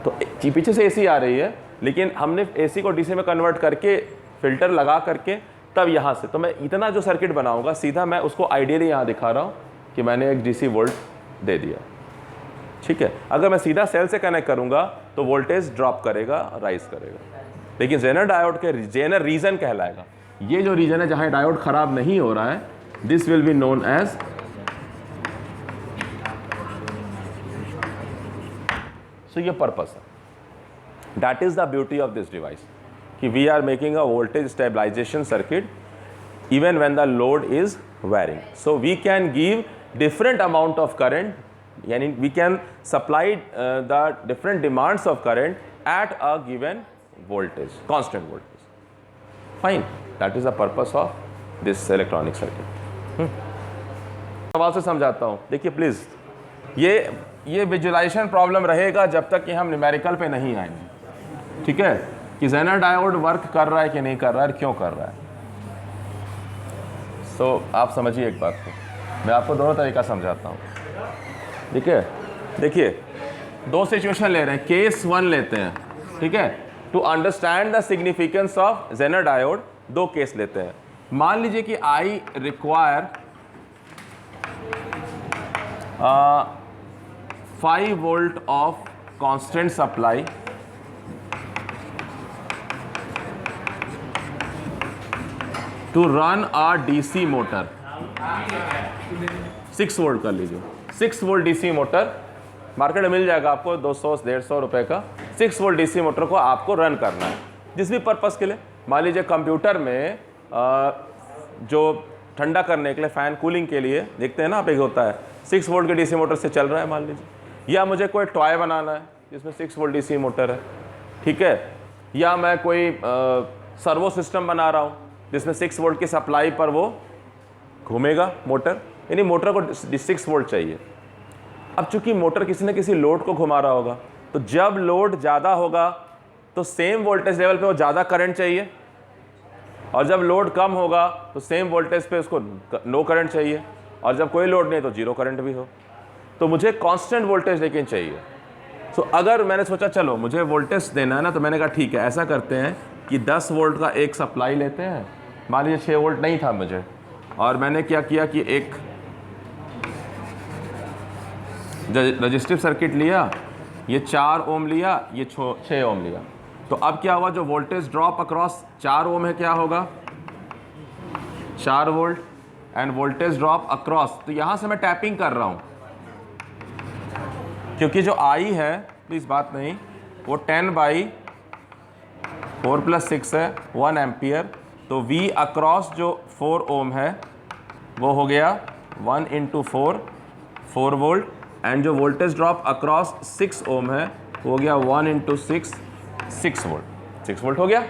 तो पीछे से एसी आ रही है, लेकिन हमने एसी को डीसी में कन्वर्ट करके फिल्टर लगा करके तब यहाँ से, तो मैं इतना जो सर्किट बनाऊंगा सीधा मैं उसको आइडियली यहाँ दिखा रहा हूँ कि मैंने एक डीसी वोल्ट दे दिया, ठीक है। अगर मैं सीधा सेल से कनेक्ट करूँगा तो वोल्टेज ड्रॉप करेगा, राइज करेगा। लेकिन जेनर डायोड के जेनर रीजन कहलाएगा। ये जो रीजन है जहाँ डायोड खराब नहीं हो रहा है, this will be known as, so ये पर्पस है। That is the beauty of this device कि we are making a voltage stabilisation circuit even when the load is varying. So we can give different amount of current, यानी we can supply the different demands of current at a given voltage, constant voltage. Fine. That is the purpose of this electronic circuit. सवाल से समझाता हूँ, देखिए प्लीज़, ये विजुलाइजेशन प्रॉब्लम रहेगा जब तक कि हम न्यूमेरिकल पे नहीं आएंगे, ठीक है, कि जेनर डायोड वर्क कर रहा है कि नहीं कर रहा है, क्यों कर रहा है। सो आप समझिए एक बात को, मैं आपको दोनों तरीका समझाता हूँ, ठीक है। देखिए, दो सिचुएशन ले रहे हैं, केस 1 लेते हैं, ठीक है। To understand the significance of Zener diode दो केस लेते हैं। मान लीजिए कि I require 5 volt of constant supply to run a DC motor, 6 volt कर लीजिए, 6 वोल्ट डीसी मोटर मार्केट में मिल जाएगा आपको 200-150 रुपए का। 6 वोल्ट डीसी मोटर को आपको रन करना है जिस भी पर्पस के लिए। मान लीजिए कंप्यूटर में जो ठंडा करने के लिए फ़ैन कूलिंग के लिए देखते हैं ना आप, एक होता है 6 वोल्ट के डीसी मोटर से चल रहा है मान लीजिए, या मुझे कोई टॉय बनाना है जिसमें 6 वोल्ट डीसी मोटर है, ठीक है, या मैं कोई सर्वो सिस्टम बना रहा हूँ जिसमें 6 वोल्ट की सप्लाई पर वो घूमेगा मोटर, यानी मोटर को 6 वोल्ट चाहिए। अब चूंकि मोटर किसी न किसी लोड को घुमा रहा होगा, तो जब लोड ज़्यादा होगा तो सेम वोल्टेज लेवल पे वो ज़्यादा करंट चाहिए, और जब लोड कम होगा तो सेम वोल्टेज पे उसको नो करंट चाहिए, और जब कोई लोड नहीं तो जीरो करंट भी हो। तो मुझे कांस्टेंट वोल्टेज लेकिन चाहिए। सो अगर मैंने सोचा चलो मुझे वोल्टेज देना है ना, तो मैंने कहा ठीक है, ऐसा करते हैं कि 10 वोल्ट का एक सप्लाई लेते हैं। मान लीजिए 6 वोल्ट नहीं था मुझे, और मैंने क्या किया कि एक रजिस्टिव सर्किट लिया, ये 4 ओम लिया, ये 6 ओम लिया। तो अब क्या हुआ, जो वोल्टेज ड्रॉप अक्रॉस 4 ओम है क्या होगा, 4 volt, end voltage drop across, तो यहाँ से मैं टैपिंग कर रहा हूँ क्योंकि जो आई है, प्लीज़ बात नहीं, वो 10/4 + 6 है, 1 एम्पियर। तो V अक्रॉस जो 4 ओम है वो हो गया 1 × 4 वोल्ट, एंड जो वोल्टेज ड्रॉप अक्रॉस 6 ओम है वो हो गया 1 × 6 वोल्ट, 6 वोल्ट हो गया।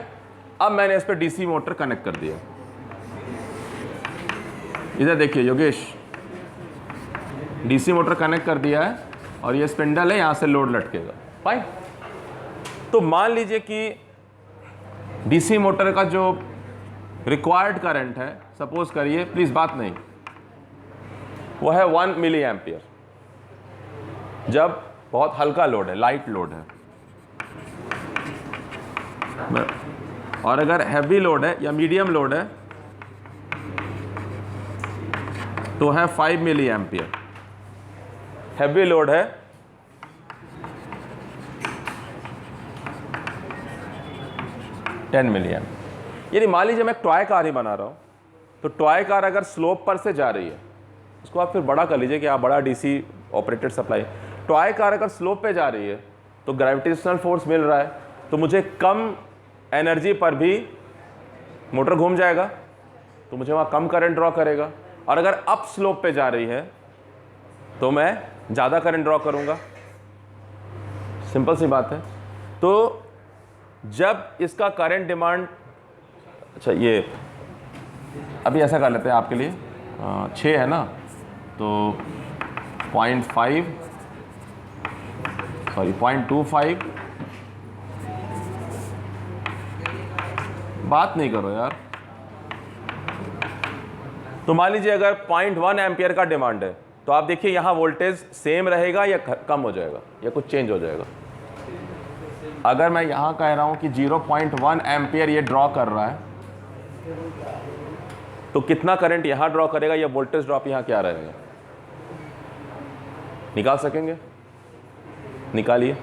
अब मैंने इस पर डीसी मोटर कनेक्ट कर दिया। इधर देखिए योगेश, डीसी मोटर कनेक्ट कर दिया है, और ये स्पिंडल है, यहाँ से लोड लटकेगा, फाइन। तो मान लीजिए कि डीसी मोटर का जो रिक्वायर्ड करंट है, सपोज करिए, प्लीज़ बात नहीं, वो है 1 मिली एम्पियर जब बहुत हल्का लोड है, लाइट लोड है। और अगर हैवी लोड है या मीडियम लोड है तो है 5 मिली एम्पियर। हैवी लोड है 10 मिली एम्पियर। यानी मान लीजिए मैं एक टॉय कार ही बना रहा हूँ, तो टॉय कार अगर स्लोप पर से जा रही है, उसको आप फिर बड़ा कर लीजिए कि आप बड़ा DC operated supply. Toy car अगर स्लोप पे जा रही है तो ग्रेविटेशनल फोर्स मिल रहा है, तो मुझे कम एनर्जी पर भी मोटर घूम जाएगा, तो मुझे वहाँ कम करंट ड्रॉ करेगा। और अगर अप स्लोप पे जा रही है तो मैं ज़्यादा करंट ड्रॉ करूँगा, सिंपल सी बात है। तो जब इसका करंट डिमांड, अच्छा ये अभी ऐसा कर लेते हैं आपके लिए, 6 है ना, तो 0.25, बात नहीं करो यार। तो मान लीजिए अगर 0.1 एम्पियर का डिमांड है, तो आप देखिए यहाँ वोल्टेज सेम रहेगा या कम हो जाएगा या कुछ चेंज हो जाएगा। अगर मैं यहाँ कह रहा हूँ कि 0.1 एम्पियर ये ड्रॉ कर रहा है, तो कितना करंट यहाँ ड्रॉ करेगा, या वोल्टेज ड्रॉप यहाँ क्या रहेगा, निकाल सकेंगे? निकालिए।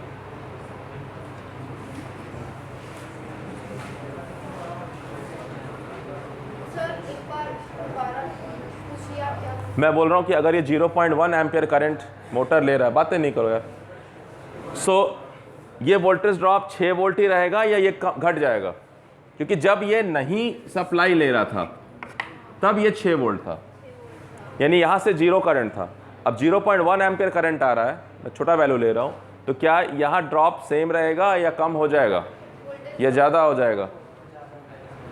मैं बोल रहा हूँ कि अगर ये 0.1 एम्पियर करंट मोटर ले रहा है, बातें नहीं करो यार। सो ये वोल्टेज ड्रॉप 6 वोल्ट ही रहेगा या ये घट जाएगा? क्योंकि जब ये नहीं सप्लाई ले रहा था तब ये 6 वोल्ट था, यानी यहाँ से 0 करंट था। अब 0.1 एम्पियर करंट आ रहा है, मैं छोटा वैल्यू ले रहा हूँ, तो क्या यहाँ ड्रॉप सेम रहेगा या कम हो जाएगा या ज़्यादा हो जाएगा?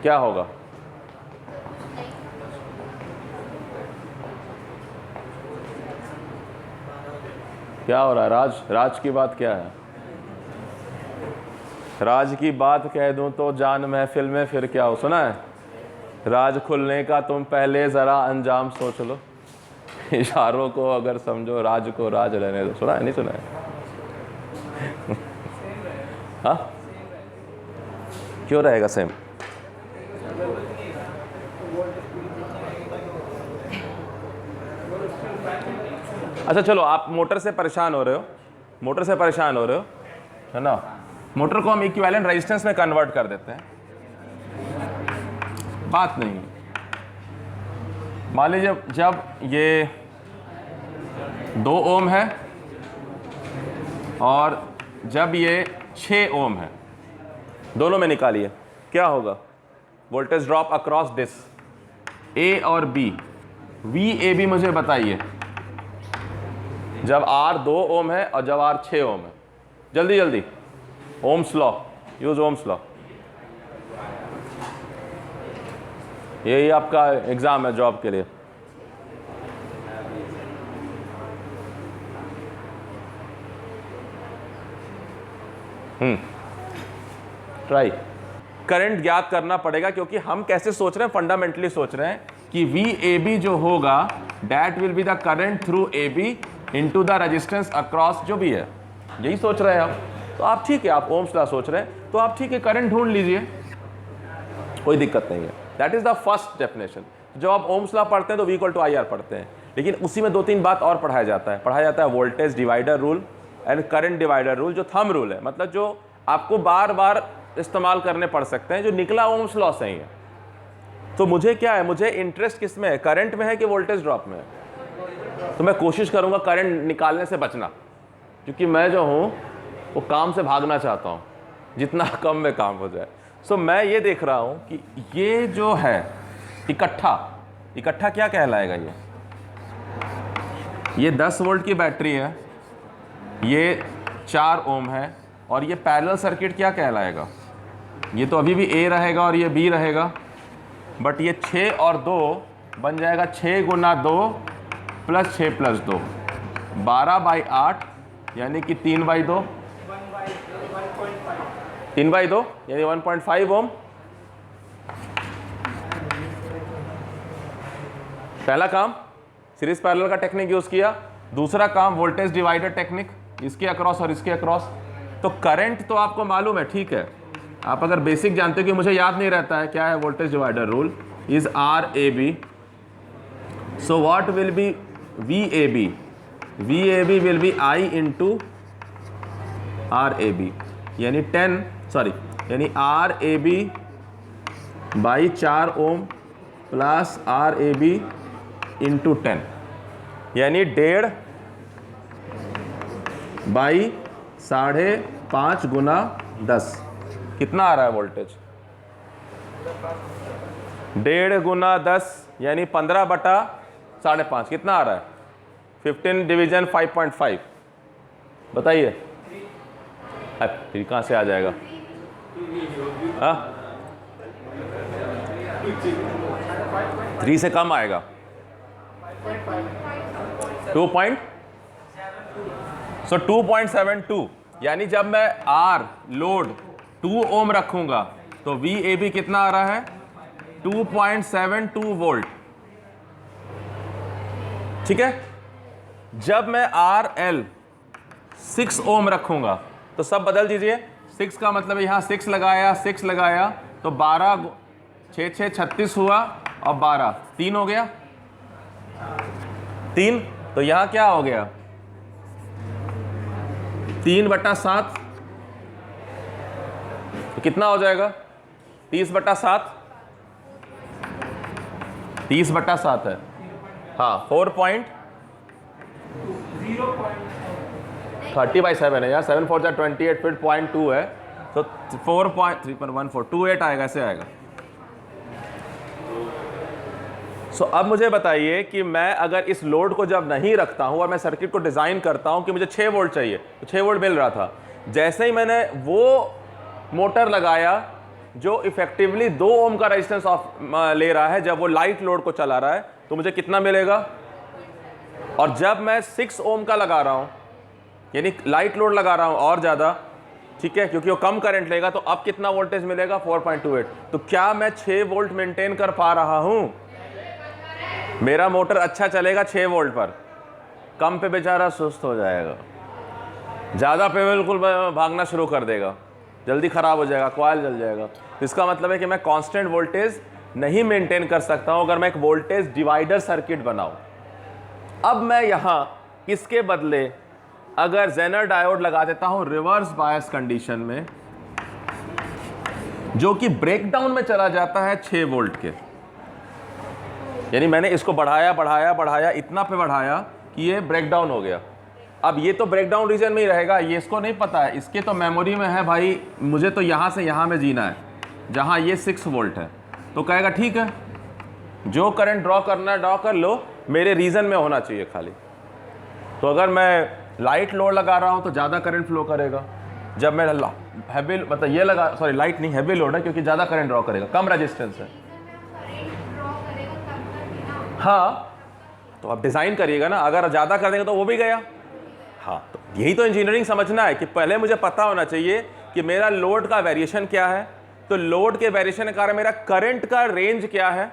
क्या होगा? क्या हो रहा है? राज, राज की बात क्या है? राज की बात कह दूं तो जान महफिल में फिर क्या हो। सुना है? राज खुलने का तुम पहले ज़रा अंजाम सोच लो, इशारों को अगर समझो राज को राज रहने दो। सुना है? नहीं सुना है? हाँ, क्यों रहेगा सेम? अच्छा चलो, आप मोटर से परेशान हो रहे हो, मोटर से परेशान हो रहे हो, है ना? मोटर को हम इक्विवेलेंट रेजिस्टेंस में कन्वर्ट कर देते हैं, बात नहीं। मान लीजिए जब ये 2 ओम है और जब ये 6 ओम है, दोनों में निकालिए क्या होगा? वोल्टेज ड्रॉप अक्रॉस दिस ए और बी, वी ए बी मुझे बताइए जब आर 2 ओम है और जब आर 6 ओम है। जल्दी जल्दी, Ohm's law, use Ohm's law. यही आपका एग्जाम है जॉब के लिए। ट्राई। करंट ज्ञात करना पड़ेगा क्योंकि हम कैसे सोच रहे हैं, फंडामेंटली सोच रहे हैं कि वी ए बी जो होगा that will be the current through A B into the resistance across जो भी है, यही सोच रहे हैं हम। तो आप ठीक है, आप ओम्स लॉ सोच रहे हैं तो आप ठीक है करंट ढूंढ लीजिए, कोई दिक्कत नहीं है। That is the first definition. जब आप ओम्स लॉ पढ़ते हैं तो V equal to I R पढ़ते हैं, लेकिन उसी में 2-3 बात और पढ़ाया जाता है voltage divider rule and current divider rule, जो थंब रूल है, मतलब जो आपको बार बार इस्तेमाल करने पड़ सकते हैं, जो निकला ओम्स लॉ से ही है। तो मुझे क्या है, मुझे इंटरेस्ट किस में है, करंट में है कि वोल्टेज ड्रॉप में है? तो मैं कोशिश करूंगा करंट निकालने से बचना, क्योंकि मैं जो हूं वो काम से भागना चाहता हूं, जितना कम में काम हो जाए। सो मैं ये देख रहा हूं कि ये जो है इकट्ठा क्या कहलाएगा? ये 10 वोल्ट की बैटरी है, ये 4 ओम है, और ये पैरेलल सर्किट क्या कहलाएगा? ये तो अभी भी A रहेगा और ये B रहेगा, बट ये 6 और 2 बन जाएगा 6 गुना 2 प्लस 6 प्लस 2, 12/8 यानी कि 3/2, 3/2 यानी 1.5 ओम। पहला काम सीरीज पैरेलल का टेक्निक यूज किया, दूसरा काम वोल्टेज डिवाइडर टेक्निक, इसके अक्रॉस और इसके अक्रॉस। तो करंट तो आपको मालूम है, ठीक है, आप अगर बेसिक जानते हो कि मुझे याद नहीं रहता है क्या है voltage divider rule, is R A B. So what will be V A B? V A B will be I into R A B, यानी यानी R A B by 4 ohm plus R A B into 10, यानी 1.5 बाई 5.5 गुना 10। कितना आ रहा है वोल्टेज? 1.5 गुना 10 यानी 15/5.5। कितना आ रहा है? 15 डिवीजन 5.5। बताइए, फिर कहाँ से आ जाएगा? हाँ, 3 से कम आएगा। 2.72, यानी जब मैं आर लोड 2 ओम रखूंगा तो वी ए बी कितना आ रहा है? 2.72 वोल्ट। ठीक है, जब मैं आर एल 6 ओम रखूंगा तो सब बदल दीजिए। 6 का मतलब यहां 6 लगाया तो 12 6 6 36 हुआ और 12 3 हो गया 3। तो यहां क्या हो गया? 3/7। तो कितना हो जाएगा? 30/7। 30/7 है, हाँ 30/7 है यार, 7 4 28 फिर 0.2 है, तो 4.31428 आएगा, ऐसे आएगा। सो अब मुझे बताइए कि मैं अगर इस लोड को जब नहीं रखता हूं और मैं सर्किट को डिज़ाइन करता हूं कि मुझे 6 वोल्ट चाहिए, तो 6 वोल्ट मिल रहा था। जैसे ही मैंने वो मोटर लगाया जो इफेक्टिवली 2 ओम का रेजिस्टेंस ऑफ ले रहा है, जब वो लाइट लोड को चला रहा है, तो मुझे कितना मिलेगा? और जब मैं 6 ओम का लगा रहा हूं यानी लाइट लोड लगा रहा हूँ और ज़्यादा, ठीक है, क्योंकि वो कम करंट लेगा, तो अब कितना वोल्टेज मिलेगा 4.28। तो क्या मैं 6 वोल्ट मेंटेन कर पा रहा हूँ? मेरा मोटर अच्छा चलेगा 6 वोल्ट पर, कम पे बेचारा सुस्त हो जाएगा, ज़्यादा पे बिल्कुल भागना शुरू कर देगा, जल्दी ख़राब हो जाएगा, कॉइल जल जाएगा। तो इसका मतलब है कि मैं कांस्टेंट वोल्टेज नहीं मेंटेन कर सकता हूं अगर मैं एक वोल्टेज डिवाइडर सर्किट बनाऊं। अब मैं यहां इसके बदले अगर जेनर डायोड लगा देता हूं रिवर्स बायस कंडीशन में, जो कि ब्रेकडाउन में चला जाता है 6 वोल्ट के, यानी मैंने इसको बढ़ाया बढ़ाया बढ़ाया, इतना पे बढ़ाया कि ये ब्रेकडाउन हो गया। अब ये तो ब्रेकडाउन रीजन में ही रहेगा, ये इसको नहीं पता है, इसके तो मेमोरी में है भाई मुझे तो यहाँ से यहाँ में जीना है, जहाँ ये 6 वोल्ट है। तो कहेगा ठीक है, जो करंट ड्रॉ करना है ड्रॉ कर लो, मेरे रीजन में होना चाहिए खाली। तो अगर मैं लाइट लोड लगा रहा हूँ तो ज़्यादा करंट फ्लो करेगा, जब मैं हैवी मतलब ये लगा, सॉरी लाइट नहीं हैवी लोड है क्योंकि ज़्यादा करंट ड्रॉ करेगा, कम रेजिस्टेंस है। हाँ, तो आप डिज़ाइन करिएगा ना, अगर ज़्यादा कर देंगे तो वो भी गया। हाँ, तो यही तो इंजीनियरिंग समझना है कि पहले मुझे पता होना चाहिए कि मेरा लोड का वेरिएशन क्या है, तो लोड के वेरिएशन के कारण मेरा करंट का रेंज क्या है,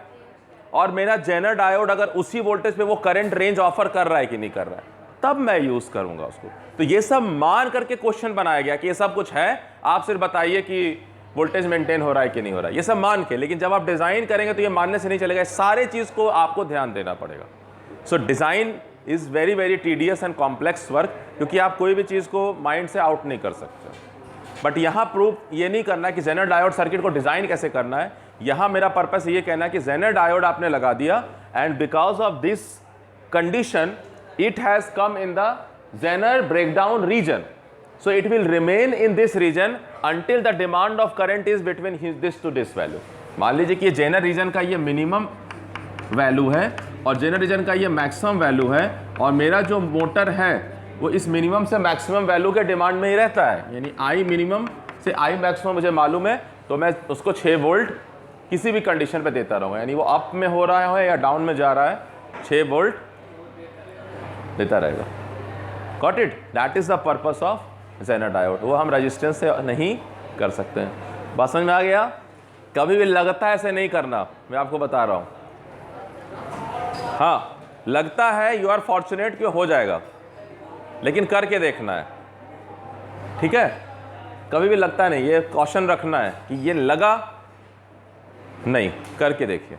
और मेरा जेनर डायोड अगर उसी वोल्टेज पे वो करंट रेंज ऑफर कर रहा है कि नहीं कर रहा है, तब मैं यूज़ करूँगा उसको। तो ये सब मान करके क्वेश्चन बनाया गया कि ये सब कुछ है, आप सिर्फ बताइए कि वोल्टेज मेंटेन हो रहा है कि नहीं हो रहा है, ये सब मान के। लेकिन जब आप डिज़ाइन करेंगे तो ये मानने से नहीं चलेगा, सारे चीज़ को आपको ध्यान देना पड़ेगा। सो design is very very tedious and complex work, क्योंकि आप कोई भी चीज़ को माइंड से आउट नहीं कर सकते। बट यहाँ प्रूफ ये नहीं करना कि जेनर डायोड सर्किट को डिज़ाइन कैसे करना है, यहाँ मेरा पर्पस ये कहना है कि जेनर डायोड आपने लगा दिया and because of this condition it has come in the Zener breakdown region, so it will remain in this region until the demand of current is between this to this value। मान लीजिए कि ये जेनर रीजन का ये मिनिमम वैल्यू है और जेनर रीजन का ये मैक्सिमम वैल्यू है, और मेरा जो मोटर है वो इस मिनिमम से मैक्सिमम वैल्यू के डिमांड में ही रहता है, यानी आई मिनिमम से आई मैक्सिमम मुझे मालूम है, तो मैं उसको 6 वोल्ट किसी भी कंडीशन पे देता रहूँगा, यानी वो अप में हो रहा है या डाउन में जा रहा है, 6 वोल्ट देता रहेगा। Got it? That is the purpose of Zener diode. वो हम रेजिस्टेंस से नहीं कर सकते हैं। बात समझ में आ गया? कभी भी लगता है ऐसे नहीं करना, मैं आपको बता रहा हूँ। हाँ, लगता है यू आर फॉर्चुनेट कि हो जाएगा, लेकिन करके देखना है, ठीक है? कभी भी लगता नहीं, ये कॉशन रखना है कि ये लगा नहीं, करके देखिए।